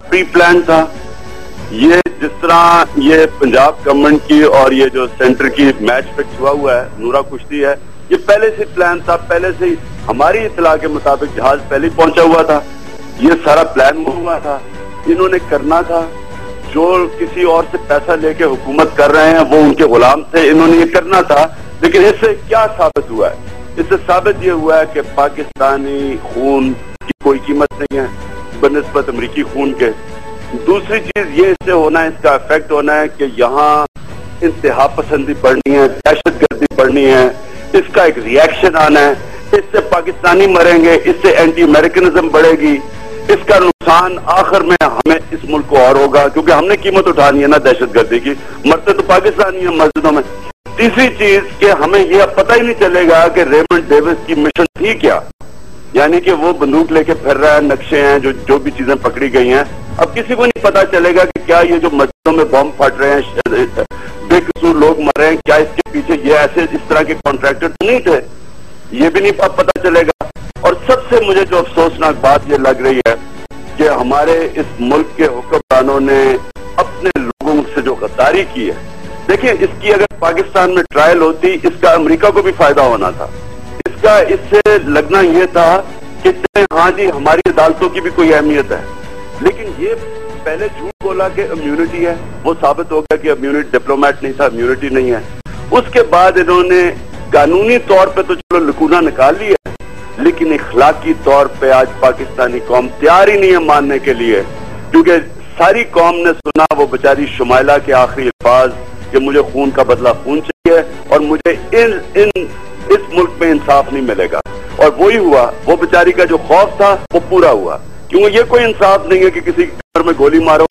Pre plan था। ये जिस तरह ये पंजाब गवर्नमेंट की और ये जो सेंटर की मैच फिक्स हुआ है, नूरा कुश्ती है, ये पहले से प्लान था। पहले से ही हमारी इत्तला के मुताबिक जहाज पहले ही पहुंचा हुआ था। ये सारा प्लान हुआ था, इन्होंने करना था। जो किसी और से पैसा लेके हुकूमत कर रहे हैं वो उनके गुलाम थे, इन्होंने ये करना था। लेकिन इससे क्या साबित हुआ है? इससे साबित ये हुआ है कि पाकिस्तानी खून की कोई कीमत नहीं है बनिस्बत अमरीकी खून के। दूसरी चीज ये इससे होना है, इसका इफेक्ट होना है कि यहाँ इंतहा पसंदी बढ़नी है, दहशतगर्दी बढ़नी है, इसका एक रिएक्शन आना है। इससे पाकिस्तानी मरेंगे, इससे एंटी अमेरिकनिज्म बढ़ेगी। इसका नुकसान आखिर में हमें इस मुल्क को और होगा, क्योंकि हमने कीमत उठानी है ना दहशतगर्दी की। मरते तो पाकिस्तानी है मस्जिदों में। तीसरी चीज कि हमें यह पता ही नहीं चलेगा कि रेमंड डेविस की मिशन थी क्या, यानी कि वो बंदूक लेके फिर रहा है, नक्शे हैं, जो भी चीजें पकड़ी गई हैं। अब किसी को नहीं पता चलेगा कि क्या ये जो मस्जिदों में बम फट रहे हैं, बेकसूर लोग मर रहे हैं, क्या इसके पीछे ये ऐसे इस तरह के कॉन्ट्रैक्टर तो नहीं थे, ये भी नहीं पता चलेगा। और सबसे मुझे जो अफसोसनाक बात ये लग रही है कि हमारे इस मुल्क के हुक्मरानों ने अपने लोगों से जो गद्दारी की है। देखिए, इसकी अगर पाकिस्तान में ट्रायल होती, इसका अमेरिका को भी फायदा होना था। इसका इससे लगना यह था कि हाँ जी हमारी अदालतों की भी कोई अहमियत है, लेकिन ये पहले झूठ बोला कि इम्यूनिटी है, वो साबित हो गया कि इम्यूनिटी डिप्लोमेट नहीं था, इम्यूनिटी नहीं है। उसके बाद इन्होंने कानूनी तौर पे तो चलो लकूना निकाल लिया, लेकिन इखलाकी तौर पे आज पाकिस्तानी कौम तैयार ही नहीं है मानने के लिए, क्योंकि सारी कौम ने सुना वो बेचारी शुमाइला के आखिरी अल्फाज कि मुझे खून का बदला खून चाहिए और मुझे इस मुल्क में इंसाफ नहीं मिलेगा। और वही हुआ, वो बेचारी का जो खौफ था वो पूरा हुआ, क्योंकि ये कोई इंसाफ नहीं है कि किसी के घर में गोली मारो,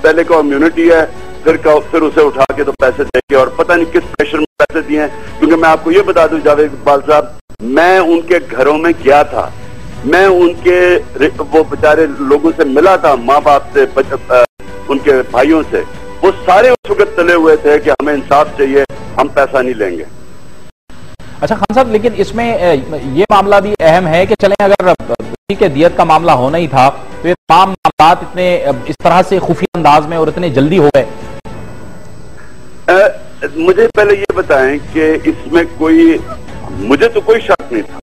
पहले को इम्यूनिटी है, फिर उसे उठा के तो पैसे देंगे और पता नहीं किस प्रेशर में पैसे दिए हैं। क्योंकि मैं आपको ये बता दूं जावेद इकबाल साहब, मैं उनके घरों में गया था, मैं उनके वो बेचारे लोगों से मिला था, माँ बाप से, उनके भाइयों से। वो सारे उस वक्त तले हुए थे कि हमें इंसाफ चाहिए, हम पैसा नहीं लेंगे। अच्छा खान साहब, लेकिन इसमें ये मामला भी अहम है कि चलें अगर के दियत का मामला होना ही था तो ये तमाम मामला इतने इस तरह से खुफिया अंदाज में और इतने जल्दी हो गए। मुझे पहले ये बताएं कि इसमें मुझे तो कोई शक नहीं था।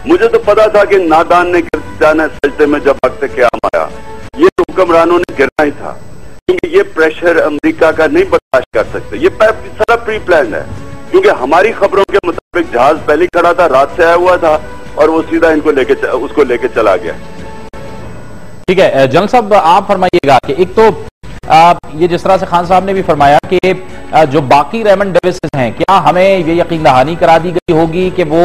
मुझे तो पता था कि नादान ने गिर जाना सजदे में जब वक्त क़याम आया, ये हुक्मरानों ने गिरना ही था, क्योंकि ये प्रेशर अमेरिका का नहीं बर्दाश्त कर सकते। ये सारा प्री प्लान है, क्योंकि हमारी खबरों के मुताबिक जहाज पहले खड़ा था, रात से आया हुआ था और वो सीधा उसको लेके चला गया। ठीक है जनरल साहब, आप फरमाइएगा कि एक तो ये जिस तरह से खान साहब ने भी फरमाया कि जो बाकी रेमंड डेविस हैं, क्या हमें ये यकीन दहानी करा दी गई होगी कि वो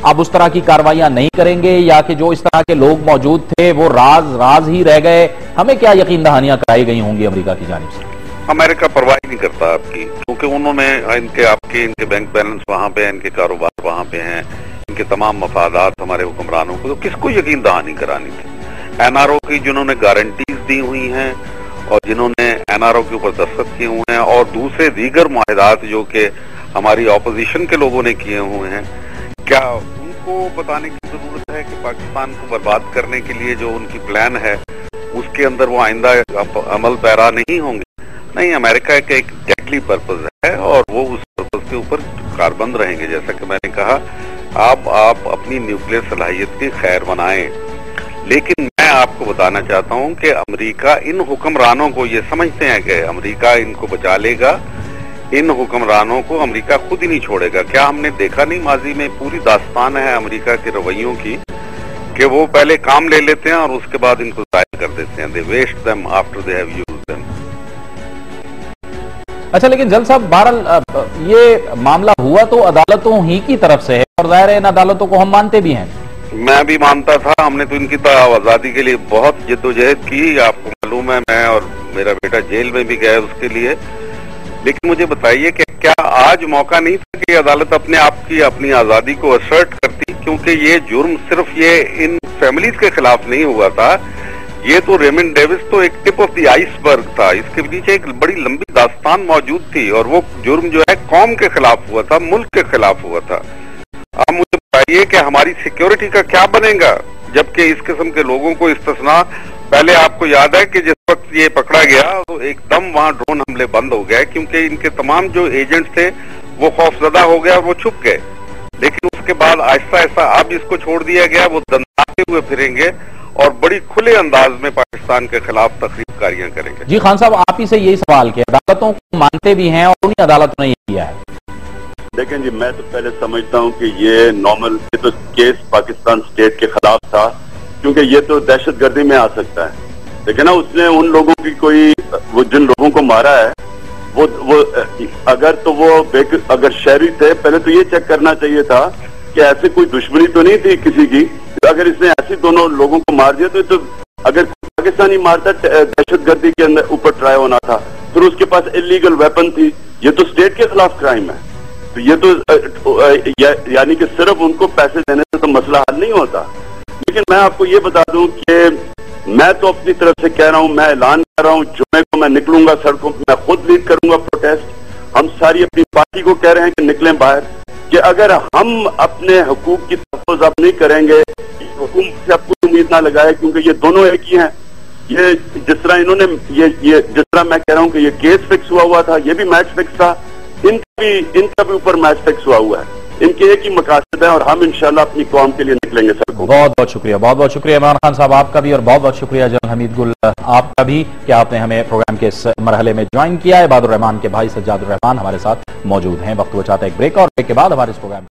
अब उस तरह की कार्रवाइयां नहीं करेंगे, या कि जो इस तरह के लोग मौजूद थे वो राज ही रह गए? हमें क्या यकीन दहानियां कराई गई होंगी अमेरिका की जानिब से? अमेरिका परवाह नहीं करता आपकी, क्योंकि उन्होंने इनके बैंक बैलेंस वहां पे हैं, इनके कारोबार वहां पे हैं, इनके तमाम मफादात हमारे हुक्मरानों को, तो किसको यकीन दहानी करानी थी? एनआरओ की जिन्होंने गारंटीज दी हुई हैं और जिन्होंने एनआरओ के ऊपर दस्तखत किए हुए हैं, और दूसरे दीगर मुआहदात जो कि हमारी ऑपोजिशन के लोगों ने किए हुए हैं, क्या उनको बताने की जरूरत है कि पाकिस्तान को बर्बाद करने के लिए जो उनकी प्लान है उसके अंदर वो आइंदा अमल पैरा नहीं होंगे? नहीं, अमेरिका का एक डेडली पर्पज है और वो उस पर्पज के ऊपर कारबंद रहेंगे। जैसा कि मैंने कहा, आप अपनी न्यूक्लियर सलाहियत की खैर बनाएं, लेकिन मैं आपको बताना चाहता हूं कि अमेरिका इन हुक्मरानों को, ये समझते हैं कि अमेरिका इनको बचा लेगा, इन हुक्मरानों को अमेरिका खुद ही नहीं छोड़ेगा। क्या हमने देखा नहीं, माजी में पूरी दास्तान है अमेरिका के रवैयों की कि वो पहले काम ले लेते हैं और उसके बाद इनको जाया कर देते हैं। They waste them after they have used them. अच्छा, लेकिन जल साहब, बहरहाल ये मामला हुआ तो अदालतों ही की तरफ से है और जाहिर है इन अदालतों को हम मानते भी हैं। मैं भी मानता था, हमने तो इनकी आजादी के लिए बहुत जिद्दोजहद की, आपको मालूम है, मैं और मेरा बेटा जेल में भी गए उसके लिए। लेकिन मुझे बताइए कि क्या आज मौका नहीं था कि अदालत अपने आप की अपनी आजादी को असर्ट करती? क्योंकि ये जुर्म सिर्फ ये इन फैमिलीज के खिलाफ नहीं हुआ था, ये तो रेमंड डेविस तो एक टिप ऑफ द आइसबर्ग था, इसके पीछे एक बड़ी लंबी दास्तान मौजूद थी, और वो जुर्म जो है कौम के खिलाफ हुआ था, मुल्क के खिलाफ हुआ था। अब मुझे बताइए कि हमारी सिक्योरिटी का क्या बनेगा, जबकि इस किस्म के लोगों को इस्तिस्ना, पहले आपको याद है कि जिस वक्त वक्त ये पकड़ा गया तो एकदम वहाँ ड्रोन हमले बंद हो गए, क्योंकि इनके तमाम जो एजेंट थे वो खौफजदा हो गए और वो छुप गए। लेकिन उसके बाद आहिस्ता आहिस्ता अब इसको छोड़ दिया गया, वो दंदाते हुए फिरेंगे और बड़ी खुले अंदाज में पाकिस्तान के खिलाफ तखरीबकारियां करेंगे। जी खान साहब, आप ही से यही सवाल किया, अदालतों को मानते भी हैं और उन्हीं अदालतों ने ये किया है। देखें जी, मैं तो पहले समझता हूं कि ये नॉर्मल, ये तो केस पाकिस्तान स्टेट के खिलाफ था, क्योंकि ये तो दहशतगर्दी में आ सकता है। लेकिन ना उसने उन लोगों की कोई, वो जिन लोगों को मारा है वो अगर शहरी थे, पहले तो ये चेक करना चाहिए था कि ऐसे कोई दुश्मनी तो नहीं थी किसी की। अगर इसने ऐसे दोनों लोगों को मार दिया तो अगर पाकिस्तानी मारता, दहशतगर्दी के अंदर ऊपर ट्राई होना था, फिर उसके पास इलीगल वेपन थी, ये तो स्टेट के खिलाफ क्राइम है। तो ये तो यानी कि सिर्फ उनको पैसे देने से तो मसला हल नहीं होता। लेकिन मैं आपको ये बता दूं कि मैं तो अपनी तरफ से कह रहा हूं, मैं ऐलान कर रहा हूं, जुमे को मैं निकलूंगा सड़कों पर, मैं खुद लीड करूंगा प्रोटेस्ट। हम सारी अपनी पार्टी को कह रहे हैं कि निकलें बाहर, कि अगर हम अपने हुकूक की तहफ़्फ़ुज़ अब नहीं करेंगे, हुकूमत से अब कोई उम्मीद ना लगाए, क्योंकि ये दोनों एक ही हैं। ये जिस तरह इन्होंने ये जिस तरह मैं कह रहा हूं कि ये केस फिक्स हुआ था, ये भी मैच फिक्स था, इनका भी ऊपर मैच फिक्स हुआ है। इनके एक ही मकासद है और हम इंशाल्लाह अपनी कौम के लिए निकलेंगे सड़कों। बहुत बहुत शुक्रिया इमरान खान साहब आपका भी, और बहुत बहुत शुक्रिया जनरल हमीद गुल आपका भी कि आपने हमें प्रोग्राम के इस मरहले में ज्वाइन किया है। इबादुर रहमान के भाई सज्जादुर रहमान हमारे साथ मौजूद हैं। वक्त वो चाहता है एक ब्रेक, और ब्रेक के बाद हमारे इस प्रोग्राम